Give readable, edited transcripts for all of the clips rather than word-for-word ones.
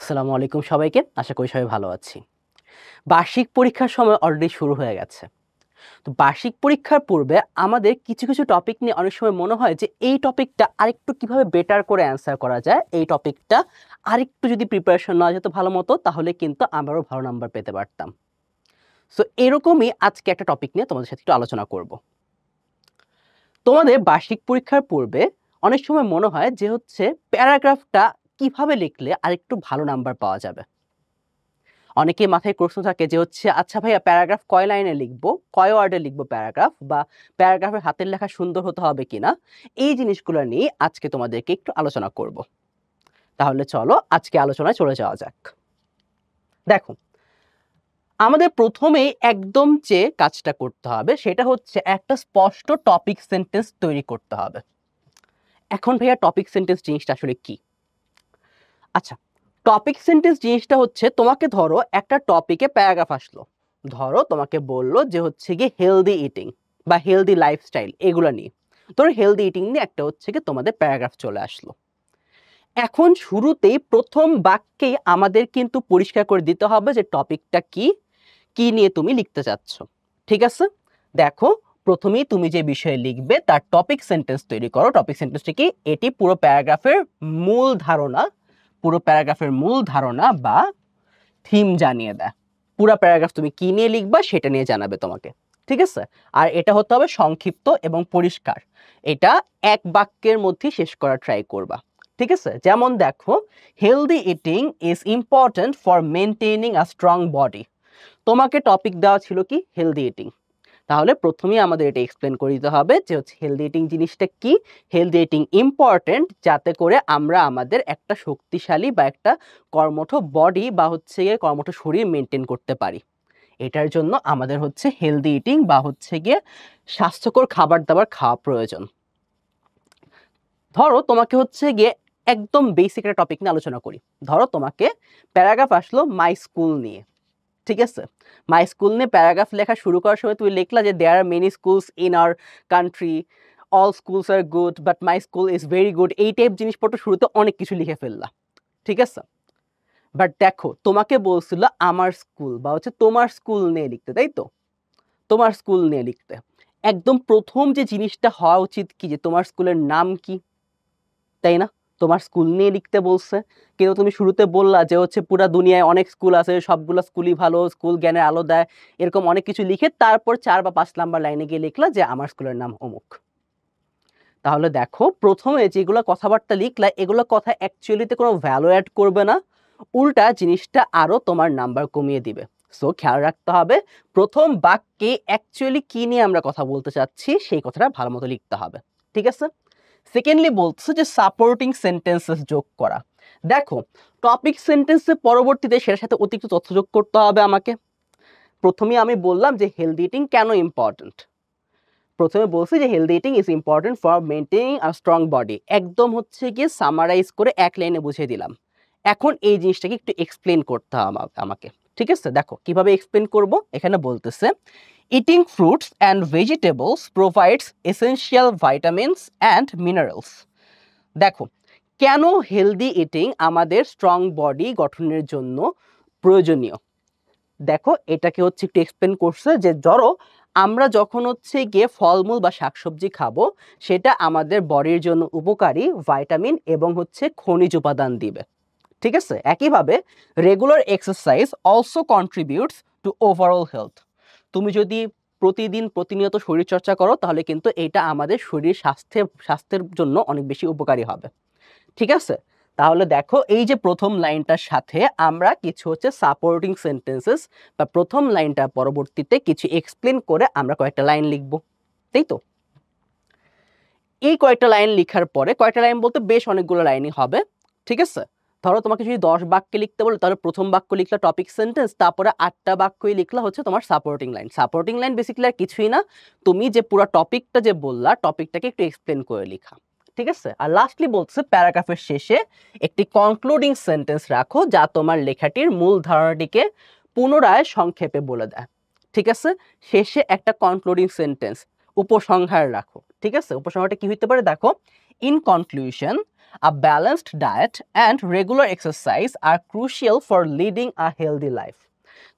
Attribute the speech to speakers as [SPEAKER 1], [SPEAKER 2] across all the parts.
[SPEAKER 1] আসসালামু আলাইকুম সবাইকে। আশা করি সবাই ভালো আছি। বার্ষিক পরীক্ষার সময় অলরেডি শুরু হয়ে গেছে। তো বার্ষিক পরীক্ষার পূর্বে আমাদের কিছু টপিক নিয়ে অনেক সময় মনে হয় যে এই টপিকটা আরেকটু কিভাবে বেটার করে অ্যান্সার করা যায়, এই টপিকটা আরেকটু যদি প্রিপারেশন নেওয়া যেত ভালো মতো তাহলে কিন্তু আমরাও ভালো নাম্বার পেতে পারতাম। সো এরকমই আজকে একটা টপিক নিয়ে তোমাদের সাথে একটু আলোচনা করব। তোমাদের বার্ষিক পরীক্ষার পূর্বে অনেক সময় মনে হয় যে প্যারাগ্রাফটা কিভাবে লিখলে আরেকটু ভালো নাম্বার পাওয়া যাবে। অনেকের মাথায় প্রশ্ন থাকে যে আচ্ছা ভাইয়া প্যারাগ্রাফ কয় লাইনে লিখবো, কয় ওয়ার্ডে লিখবো প্যারাগ্রাফ, বা প্যারাগ্রাফের হাতের লেখা সুন্দর হতে হবে কিনা। এই জিনিসগুলো নিয়ে আজকে তোমাদেরকে একটু আলোচনা করব। তাহলে চলো আজকে আলোচনায় চলে যাওয়া যাক। দেখো, আমাদের প্রথমেই একদম যে কাজটা করতে হবে সেটা হচ্ছে একটা স্পষ্ট টপিক সেন্টেন্স তৈরি করতে হবে। এখন ভাইয়া টপিক সেন্টেন্স জিনিসটা আসলে কি? আচ্ছা, টপিক সেন্টেন্স জিনিসটা হচ্ছে তোমাকে ধরো একটা টপিকে প্যারাগ্রাফ আসলো, ধরো তোমাকে বললো যে গিয়ে হেলদি ইটিং বা হেলদি লাইফস্টাইল এগুলো নিয়ে, ধরো হেলদি ইটিং নিয়ে একটা গিয়ে তোমাদের প্যারাগ্রাফ চলে আসলো। এখন শুরুতেই প্রথম বাক্যেই আমাদের কিন্তু পরিষ্কার করে দিতে হবে যে টপিকটা কি, কি নিয়ে তুমি লিখতে চাচ্ছ। ঠিক আছে, দেখো প্রথমেই তুমি যে বিষয়ে লিখবে তার টপিক সেন্টেন্স তৈরি করো। টপিক সেন্টেন্সটা কি? এটি পুরো প্যারাগ্রাফের মূল ধারণা, পুরো প্যারাগ্রাফের মূল ধারণা বা থিম জানিয়ে দেয়। পুরো প্যারাগ্রাফ তুমি কি নিয়ে লিখবা সেটা নিয়ে জানাবে তোমাকে। ঠিক আছে, আর এটা হতে হবে সংক্ষিপ্ত এবং পরিষ্কার। এটা এক বাক্যের মধ্যে শেষ করার ট্রাই করবা। ঠিক আছে, যেমন দেখো, healthy eating is important for maintaining a strong body. তোমাকে টপিক দেওয়া ছিল কি? Healthy eating. তাহলে প্রথমেই আমাদের এটা এক্সপ্লেন করে দিতে হবে যে হেলদি ইটিং জিনিসটা কি। হেলদি ইটিং ইম্পর্টেন্ট যাতে করে আমরা আমাদের একটা শক্তিশালী বা একটা কর্মঠ বডি বা কর্মঠ শরীর মেনটেন করতে পারি। এটার জন্য আমাদের হেলদি ইটিং বা গিয়ে স্বাস্থ্যকর খাবার দাবার খাওয়া প্রয়োজন। ধরো তোমাকে গিয়ে একদম বেসিক একটা টপিক নিয়ে আলোচনা করি। ধরো তোমাকে প্যারাগ্রাফ আসলো মাই স্কুল নিয়ে। ঠিক আছে, মাই স্কুল নিয়ে প্যারাগ্রাফ লেখা শুরু করার সময় তুমি লিখলা যে there are many schools in our country, all schools are good but my school is very good. এই টাইপ জিনিসপত্র শুরুতে অনেক কিছু লিখে ফেললা। ঠিক আছে, বাট দেখো তোমাকে বলছিল আমার স্কুল বা তোমার স্কুল নিয়ে লিখতে, তাই তো? তোমার স্কুল নিয়ে লিখতে একদম প্রথম যে জিনিসটা হওয়া উচিত কি, যে তোমার স্কুলের নাম কি, তাই না? তোমার স্কুল নিয়ে লিখতে বলছে, কিন্তু তুমি শুরুতে বললা যে পুরা দুনিয়ায় অনেক স্কুল আছে, সবগুলো স্কুলই ভালো, স্কুল জ্ঞানের আলো দেয়, এরকম অনেক কিছু লিখে তারপর 4 বা 5 নাম্বার লাইনে গিয়ে লিখলা যে আমার স্কুলের নাম অমুক। তাহলে দেখো প্রথমে যেগুলো কথাবার্তা লিখলা এগুলো কথা অ্যাকচুয়ালিতে কোনো ভ্যালু অ্যাড করবে না, উল্টা জিনিসটা আরো তোমার নাম্বার কমিয়ে দিবে। সো খেয়াল রাখতে হবে প্রথম বাক্যে অ্যাকচুয়ালি কি নিয়ে আমরা কথা বলতে চাচ্ছি সেই কথাটা ভালো মতো লিখতে হবে। ঠিক আছে, সেকেন্ডলি বলছে যে সাপোর্টিং সেন্টেন্সেস যোগ করা। দেখো, টপিক সেন্টেন্সের পরবর্তীতে সেটার সাথে অতিরিক্ত তথ্য যোগ করতে হবে আমাকে। প্রথমেই আমি বললাম যে হেলদি ইটিং কেন ইম্পর্টেন্ট। প্রথমে বলছি যে healthy eating is important for maintaining a strong body, একদম গিয়ে সামারাইজ করে এক লাইনে বুঝিয়ে দিলাম। এখন এই জিনিসটাকে একটু এক্সপ্লেন করতে হবে আমাকে। ঠিক আছে, দেখো কিভাবে এক্সপ্লেন করব। এখানে বলতেছে eating fruits and vegetables provides essential vitamins and minerals. দেখো, কেন হেলদি ইটিং আমাদের স্ট্রং বডি গঠনের জন্য প্রয়োজনীয়। দেখো এটাকে একটু এক্সপ্লেন করছে যে ধরো আমরা যখন গিয়ে ফলমূল বা শাকসবজি খাবো সেটা আমাদের বডির জন্য উপকারী ভাইটামিন এবং খনিজ উপাদান দিবে। ঠিক আছে, একইভাবে regular exercise also contributes two overall health. তুমি যদি প্রতিনিয়ত শরীরচর্চা করো তাহলে কিন্তু এটা আমাদের স্বাস্থ্যের জন্য অনেক বেশি উপকারী হবে। ঠিক আছে, তাহলে দেখো এই যে প্রথম লাইনটার সাথে আমরা কিছু সাপোর্টিং সেন্টেন্সেস বা প্রথম লাইনটা পরবর্তীতে কিছু এক্সপ্লেন করে আমরা কয়েকটা লাইন লিখবো, তাই তো? এই কয়েকটা লাইন লেখার পরে, কয়েকটা লাইন বলতে বেশ অনেকগুলো লাইনই হবে। ঠিক আছে, ধরো তোমাকে যদি 10 বাক্যে লিখতে বলে তাহলে প্রথম বাক্য লিখলা টপিক সেন্টেন্স, তারপরে 8টা বাক্যই লিখলা তোমার supporting line. Supporting line basically আর কিছুই না, তুমি যে পুরো টপিকটা যে বললা টপিকটাকে একটু এক্সপ্লেন করে লেখা। ঠিক আছে, আর লাস্টলি বলছে প্যারাগ্রাফের শেষে একটি কনক্লুডিং সেন্টেন্স রাখো যা তোমার লেখাটির মূল ধারণাটিকে পুনরায় সংক্ষেপে বলে দেয়। ঠিক আছে, শেষে একটা কনক্লুডিং সেন্টেন্স উপসংহার রাখো। ঠিক আছে, উপসংহারটা কি হতে পারে? দেখো, in conclusion A balanced diet and regular exercise are crucial for leading a healthy life.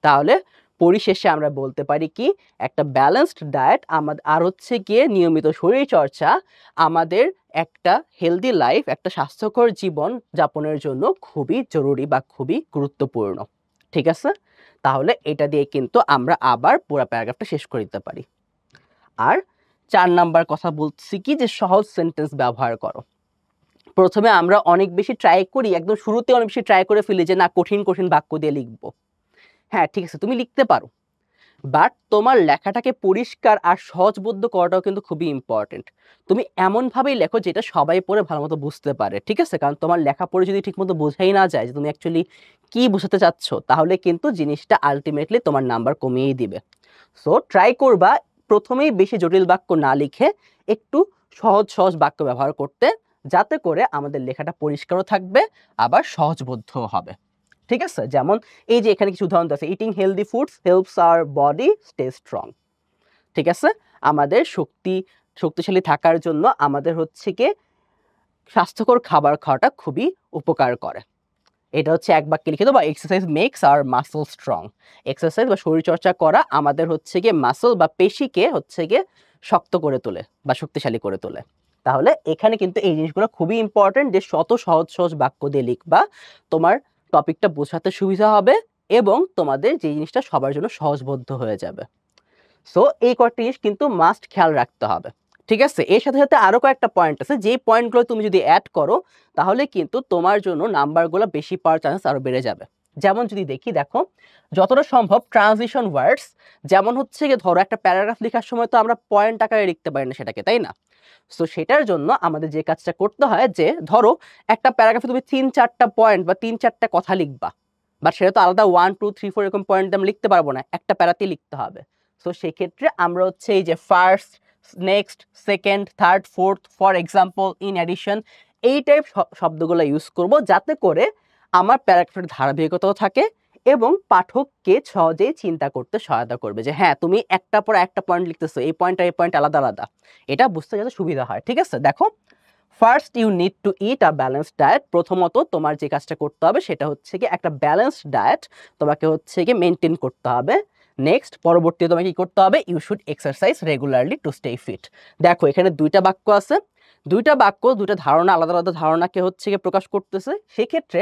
[SPEAKER 1] তাহলে পরিশেষে আমরা বলতে পারি কি একটা ব্যালেন্সড ডায়েট আমাদের আর হচ্ছে গিয়ে নিয়মিত শরীরচর্চা আমাদের একটা হেলদি লাইফ একটা স্বাস্থ্যকর জীবন যাপনের জন্য খুবই জরুরি বা খুবই গুরুত্বপূর্ণ। ঠিক আছে? তাহলে এটা দিয়ে কিন্তু আমরা আবার পুরো প্যারাগ্রাফটা শেষ করে দিতে পারি। আর ৪ নাম্বার কথা বলছি কি যে সহজ সেন্টেন্স ব্যবহার করো। প্রথমে আমরা অনেক বেশি ট্রাই করি, একদম শুরুতে অনেক বেশি ট্রাই করে ফেলি যে না কঠিন কঠিন বাক্য দিয়ে লিখবো। হ্যাঁ ঠিক আছে, তুমি লিখতে পারো, বাট তোমার লেখাটাকে পরিষ্কার আর সহজবোধ্য করাটাও কিন্তু খুবই ইম্পর্টেন্ট। তুমি এমনভাবেই লেখো যেটা সবাই পড়ে ভালো মতো বুঝতে পারে। ঠিক আছে? কারণ তোমার লেখা পড়ে যদি ঠিকমতো বোঝাই না যায় যে তুমি অ্যাকচুয়ালি কি বোঝাতে চাচ্ছ, তাহলে কিন্তু জিনিসটা আলটিমেটলি তোমার নাম্বার কমিয়েই দিবে। সো ট্রাই করবা প্রথমেই বেশি জটিল বাক্য না লিখে একটু সহজ সহজ বাক্য ব্যবহার করতে, যাতে করে আমাদের লেখাটা পরিষ্কারও থাকবে আবার সহজবোধ্যও হবে। ঠিক আছে? যেমন এই যে এখানে কিছু উদাহরণ আছে, eating healthy foods helps our body stay strong. ঠিক আছে? আমাদের শক্তিশালী থাকার জন্য আমাদের হচ্ছে গিয়ে স্বাস্থ্যকর খাবার খাওয়াটা খুবই উপকার করে। এটা হচ্ছে এক বাক্যে লিখে দেবো, বা exercise makes our muscle strong. Exercise বা শরীরচর্চা করা আমাদের হচ্ছে গিয়ে মাসল বা পেশিকে হচ্ছে গিয়ে শক্ত করে তোলে বা শক্তিশালী করে তোলে। তাহলে এখানে কিন্তু এই জিনিসগুলো খুবই ইম্পর্টেন্ট যে শত সহজ সহজ বাক্য দিয়ে লিখবা, তোমার টপিকটা বোঝাতে সুবিধা হবে এবং তোমাদের যে জিনিসটা সবার জন্য সহজবোধ্য হয়ে যাবে। সো এই কয়েকটা জিনিস কিন্তু মাস্ট খেয়াল রাখতে হবে। ঠিক আছে? এর সাথে সাথে আরো কয়েকটা পয়েন্ট আছে, যে পয়েন্টগুলো তুমি যদি অ্যাড করো তাহলে কিন্তু তোমার জন্য নাম্বারগুলো বেশি পাওয়ার চান্স আরো বেড়ে যাবে। যেমন যদি দেখো যতটা সম্ভব ট্রানজিশন ওয়ার্ডস, যেমন হচ্ছে গিয়ে ধরো একটা প্যারাগ্রাফ লেখার সময় তো আমরা পয়েন্ট আকারে লিখতে পারি না সেটাকে, তাই না? সো সেটার জন্য আমাদের যে কাজটা করতে হয় যে ধরো একটা প্যারাগ্রাফে তুমি ৩-৪টা পয়েন্ট বা ৩-৪টা কথা লিখবা, বাট সেটা তো আলাদা 1 2 3 4 এরকম পয়েন্ট আমি লিখতে পারবো না, একটা প্যারাতেই লিখতে হবে। সো সেক্ষেত্রে আমরা হচ্ছে এই যে first, next, second, third, fourth, for example, in addition, এই টাইপ শব্দগুলো ইউজ করব, যাতে করে আমার প্যারাগ্রাফের ধারাবাহিকতাও থাকে এবং পাঠককে সহজেই চিন্তা করতে সহায়তা করবে যে হ্যাঁ তুমি একটা পর একটা পয়েন্ট লিখতেছো, এই পয়েন্ট আর এই পয়েন্ট আলাদা আলাদা, এটা বুঝতে যাতে সুবিধা হয়। ঠিক আছে? দেখো, first you need to eat a balanced diet. প্রথমত তোমার যে কাজটা করতে হবে সেটা হচ্ছে কি একটা ব্যালেন্সড ডায়েট তোমাকে হচ্ছে কি মেনটেন করতে হবে। নেক্সট পরবর্তীতে তোমাকে কি করতে হবে? You should exercise regularly to stay fit. দেখো এখানে দুইটা বাক্য আছে, দুইটা বাক্য দুইটা ধারণা, আলাদা আলাদা ধারণাকে হচ্ছে গিয়ে প্রকাশ করতেছে। সেক্ষেত্রে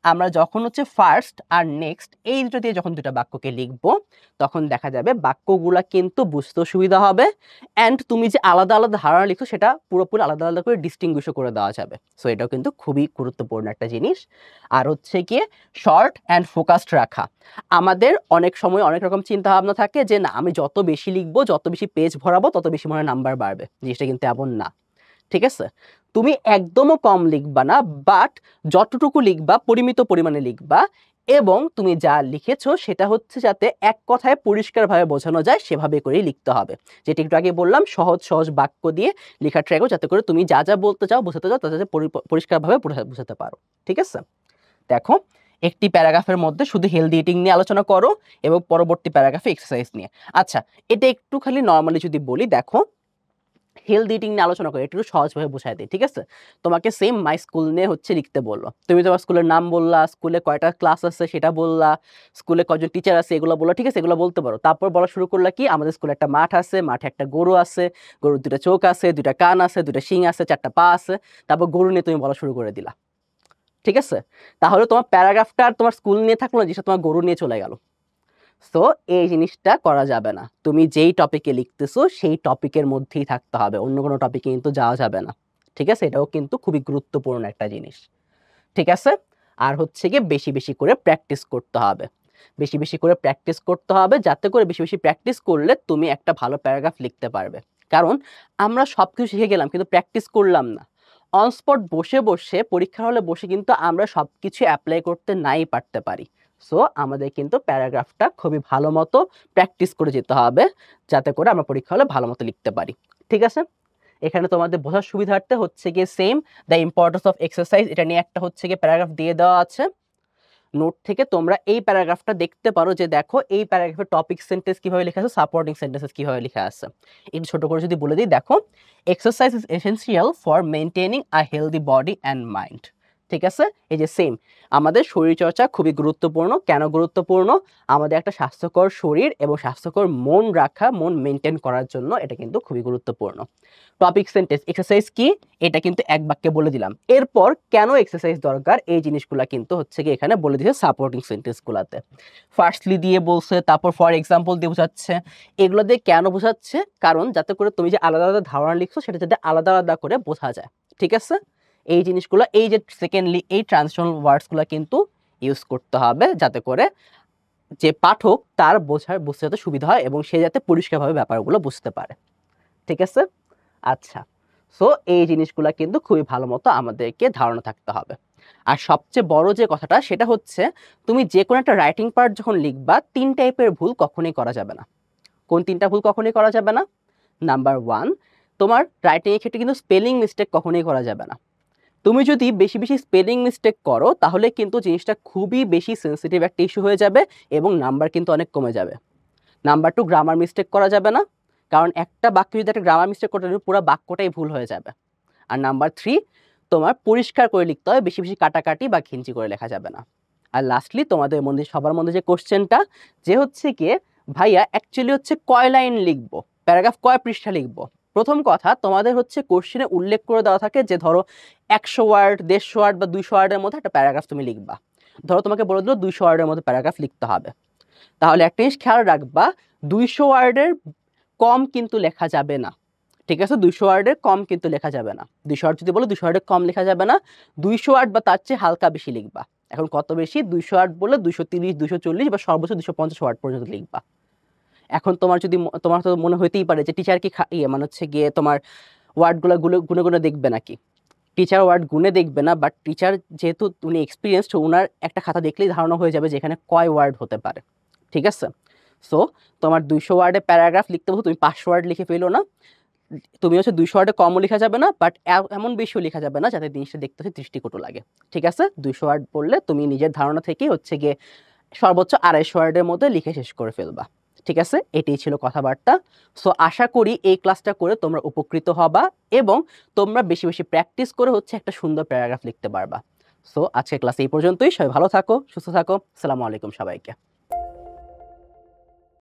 [SPEAKER 1] আমরা যখন হচ্ছে ফার্স্ট আর নেক্সট এই দুটো দিয়ে যখন দুটা বাক্যকে লিখবো, তখন দেখা যাবে বাক্যগুলা কিন্তু বুঝতে সুবিধা হবে অ্যান্ড তুমি যে আলাদা আলাদা ধারণা লিখছো সেটা পুরোপুরি আলাদা আলাদা করে ডিস্টিংগুইশও করে দেওয়া যাবে। সো এটাও কিন্তু খুবই গুরুত্বপূর্ণ একটা জিনিস। আর হচ্ছে গিয়ে শর্ট অ্যান্ড ফোকাসড রাখা। আমাদের অনেক সময় অনেক রকম চিন্তা ভাবনা থাকে যে না আমি যত বেশি লিখবো, যত বেশি পেজ ভরাবো, তত বেশি মনে হয় নাম্বার বাড়বে। জিনিসটা কিন্তু এমন না। ঠিক আছে? তুমি একদমও কম লিখবা না, বাট যতটুকু লিখবা পরিমিত পরিমাণে লিখবা এবং তুমি যা লিখেছো সেটা হচ্ছে যাতে এক কথায় পরিষ্কারভাবে বোঝানো যায় সেভাবে করেই লিখতে হবে। যেটা একটু আগে বললাম, সহজ সহজ বাক্য দিয়ে লেখা ট্রাই করো, যাতে করে তুমি যা যা বলতে চাও বোঝাতে চাও তা যাতে পরিষ্কারভাবে বোঝাতে পারো। ঠিক আছে? দেখো, একটি প্যারাগ্রাফের মধ্যে শুধু হেলদি ইটিং নিয়ে আলোচনা করো এবং পরবর্তী প্যারাগ্রাফে এক্সারসাইজ নিয়ে। আচ্ছা, এটা একটু খালি নর্মালি যদি বলি, দেখো হেলথ ইটিং নিয়ে আলোচনা করে একটু সহজভাবে বোঝায় দিই। ঠিক আছে? তোমাকে সেম মাই স্কুল নিয়ে হচ্ছে লিখতে বললো, তুমি তোমার স্কুলের নাম বললা, স্কুলে কয়টা ক্লাস আছে সেটা বললা, স্কুলে কয়জন টিচার আছে এগুলো বললা। ঠিক আছে? এগুলো বলতে পারো। তারপর বলা শুরু করলা কি আমাদের স্কুলে একটা মাঠ আছে, মাঠে একটা গরু আছে, গরুর দুটা চোখ আছে, দুটা কান আছে, দুটা শিং আছে, চারটা পা আছে। তারপর গরু নিয়ে তুমি বলা শুরু করে দিলা। ঠিক আছে? তাহলে তোমার প্যারাগ্রাফটা আর তোমার স্কুল নিয়ে থাকলো না, যেটা তোমার গরু নিয়ে চলে গেল। সো এই জিনিসটা করা যাবে না। তুমি যেই টপিকে লিখতেছো সেই টপিকের মধ্যেই থাকতে হবে, অন্য কোনো টপিকে কিন্তু যাওয়া যাবে না। ঠিক আছে? এটাও কিন্তু খুবই গুরুত্বপূর্ণ একটা জিনিস। ঠিক আছে? আর হচ্ছে গিয়ে বেশি বেশি করে প্র্যাকটিস করতে হবে। বেশি বেশি করে প্র্যাকটিস করতে হবে, যাতে করে বেশি বেশি প্র্যাকটিস করলে তুমি একটা ভালো প্যারাগ্রাফ লিখতে পারবে। কারণ আমরা সবকিছু শিখে গেলাম কিন্তু প্র্যাকটিস করলাম না। অন স্পট বসে বসে পরীক্ষার হলে বসে কিন্তু আমরা সবকিছু অ্যাপ্লাই করতে নাই পারতে পারি। সো আমাদের কিন্তু প্যারাগ্রাফটা খুবই ভালো মতো প্র্যাকটিস করে যেতে হবে, যাতে করে আমরা পরীক্ষা হলে ভালো মতো লিখতে পারি। ঠিক আছে? এখানে তোমাদের বোঝার সুবিধার্থে হচ্ছে গিয়ে same the importance of exercise এটা নিয়ে একটা হচ্ছে গিয়ে প্যারাগ্রাফ দিয়ে দেওয়া আছে। নোট থেকে তোমরা এই প্যারাগ্রাফটা দেখতে পারো যে দেখো এই প্যারাগ্রাফের টপিক সেন্টেন্স কিভাবে লেখা আছে, সাপোর্টিং সেন্টেন্সেস কিভাবে লেখা আছে। একটু ছোট করে যদি বলে দিই, দেখো exercise is essential for maintaining a healthy body and mind. ঠিক আছে, এই যে সেম, আমাদের শরীরচর্চা খুবই গুরুত্বপূর্ণ। কেন গুরুত্বপূর্ণ? আমাদের একটা স্বাস্থ্যকর শরীর এবং স্বাস্থ্যকর মন রাখা, মন মেনটেন করার জন্য এটা কিন্তু খুবই গুরুত্বপূর্ণ। টপিক সেন্টেন্স এক্সারসাইজ কি এটা কিন্তু এক বাক্যে বলে দিলাম। এরপর কেন এক্সারসাইজ দরকার এই জিনিসগুলা কিন্তু হচ্ছে কি এখানে বলে দিয়েছে সাপোর্টিং সেন্টেন্সগুলোতে। ফার্স্টলি দিয়ে বলছে, তারপর ফর এক্সাম্পল দিয়ে বোঝাচ্ছে। এগুলো দিয়ে কেন বোঝাচ্ছে? কারণ যাতে করে তুমি যে আলাদা আলাদা ধারণা লিখছো সেটা যাতে আলাদা আলাদা করে বোঝা যায়। ঠিক আছে, এই জিনিসগুলো, এই যে সেকেন্ডলি এই ট্রান্সলেশনাল ওয়ার্ডসগুলো কিন্তু ইউজ করতে হবে যাতে করে যে পাঠক তার বুঝতে যাতে সুবিধা হয় এবং সে যাতে পরিষ্কারভাবে ব্যাপারগুলো বুঝতে পারে। ঠিক আছে, আচ্ছা। সো এই জিনিসগুলো কিন্তু খুবই ভালো মতো আমাদেরকে ধারণা থাকতে হবে। আর সবচেয়ে বড় যে কথাটা সেটা হচ্ছে তুমি যে কোনো একটা রাইটিং পার্ট যখন লিখবা 3 টাইপের ভুল কখনোই করা যাবে না। কোন 3টা ভুল কখনোই করা যাবে না? নাম্বার 1, তোমার রাইটিং এর ক্ষেত্রে কিন্তু স্পেলিং মিস্টেক কখনোই করা যাবে না। তুমি যদি বেশি বেশি স্পেলিং মিস্টেক করো তাহলে কিন্তু জিনিসটা খুবই বেশি সেনসিটিভ একটা ইস্যু হয়ে যাবে এবং নাম্বার কিন্তু অনেক কমে যাবে। নাম্বার 2, গ্রামার মিস্টেক করা যাবে না, কারণ একটা বাক্য যদি একটা গ্রামার মিস্টেক করতে পুরো বাক্যটাই ভুল হয়ে যাবে। আর নাম্বার 3, তোমার পরিষ্কার করে লিখতে হবে, বেশি বেশি কাটাকাটি বা ঘিঞ্চি করে লেখা যাবে না। আর লাস্টলি তোমাদের মধ্যে সবার মধ্যে যে কোশ্চেনটা যে হচ্ছে কি ভাইয়া অ্যাকচুয়ালি হচ্ছে কয় লাইন লিখবো, প্যারাগ্রাফ কয় পৃষ্ঠা লিখবো। প্রথম কথা, তোমাদের হচ্ছে কোশ্চেনে উল্লেখ করে দেওয়া থাকে যে ধরো 100 ওয়ার্ড, 150 ওয়ার্ড বা 200 ওয়ার্ডের মধ্যে একটা প্যারাগ্রাফ তুমি লিখবা। ধরো তোমাকে বলে দিল 200 ওয়ার্ডের মধ্যে প্যারাগ্রাফ লিখতে হবে, তাহলে একটা জিনিস খেয়াল রাখবা 200 ওয়ার্ডের কম কিন্তু লেখা যাবে না। ঠিক আছে, 200 ওয়ার্ডের কম কিন্তু লেখা যাবে না। 200 ওয়ার্ড যদি বলো 200 ওয়ার্ডের কম লেখা যাবে না, 200 ওয়ার্ড বা তার চেয়ে হালকা বেশি লিখবা। এখন কত বেশি? 200 ওয়ার্ড বলে 230, 240 বা সর্বোচ্চ 250 ওয়ার্ড পর্যন্ত লিখবা। এখন তোমার তো মনে হইতেই পারে যে টিচার কি মানে হচ্ছে গিয়ে তোমার ওয়ার্ডগুলো গুনে গুনে দেখবে নাকি? টিচার ওয়ার্ড গুনে দেখবে না, বাট টিচার যেহেতু উনি এক্সপিরিয়েন্সড, ওনার একটা খাতা দেখলেই ধারণা হয়ে যাবে যে এখানে কয় ওয়ার্ড হতে পারে। ঠিক আছে, সো তোমার 200 ওয়ার্ডে প্যারাগ্রাফ লিখতে হবে, তুমি 500 ওয়ার্ড লিখে ফেলো না। তুমি হচ্ছে 200 ওয়ার্ডে কমও লেখা যাবে না, বাট এমন বেশিও লেখা যাবে না যাতে জিনিসটা দেখতে হচ্ছে দৃষ্টিকটু লাগে। ঠিক আছে, 200 ওয়ার্ড পড়লে তুমি নিজের ধারণা থেকেই হচ্ছে গিয়ে সর্বোচ্চ 250 ওয়ার্ডের মধ্যে লিখে শেষ করে ফেলবা। ঠিক আছে, এটাই ছিল কথাবার্তা। সো আশা করি এই ক্লাসটা করে তোমরা উপকৃত হবা এবং তোমরা বেশি বেশি প্র্যাকটিস করে হচ্ছে একটা সুন্দর প্যারাগ্রাফ লিখতে পারবা। সো আজকের ক্লাস এই পর্যন্তই। সবাই ভালো থাকো, সুস্থ থাকো। আসসালামু আলাইকুম সবাইকে।